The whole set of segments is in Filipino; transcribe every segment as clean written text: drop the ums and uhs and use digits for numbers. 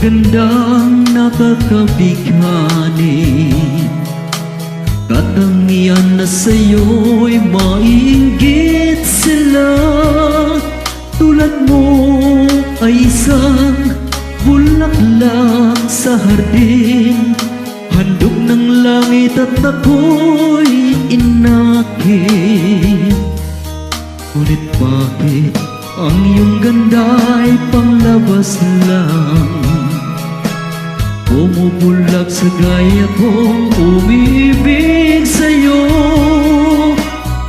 gandang nakakabighani, katangian na sa'yo'y mainggit sila. Tulad mo ay isang bulaklak sa hardin, handog ng langit at ako'y inakit. Ngunit bakit ang iyong ganda'y panglabas lang? Bumubulag sa gaya kong umibig sa'yo.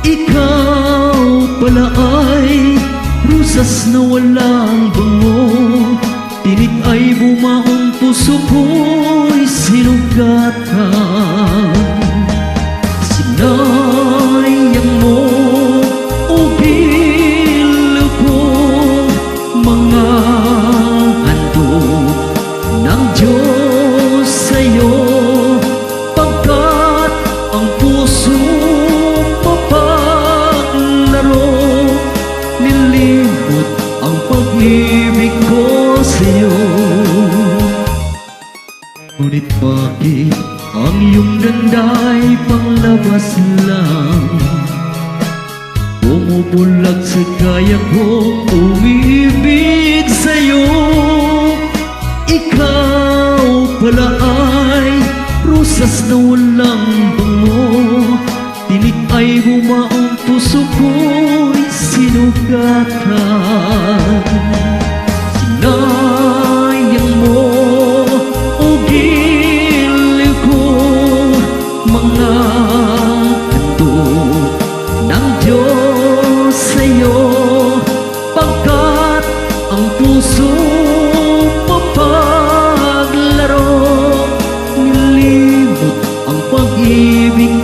Ikaw pala ay rusas na walang bango, tinik ay bumaong puso ko'y sinugatan. Sinayang mo o giliw ko mga handog ng Diyos sa'yo, pagkat ang puso mapaglaro, nilimot ang pag-ibig ko sa'yo. Ngunit bakit ang iyong ganda'y panglabas lang? Bumubulag sa kaya kong umibig sa'yo. Ikaw pala ay rusas na walang bango, tinik ay bumaong puso ko'y sinugatan. Sinayang mo o giliw ko mga handog ng Diyos sa'yo, pagkat ang puso mapaglaro, nilimot ang pag-ibig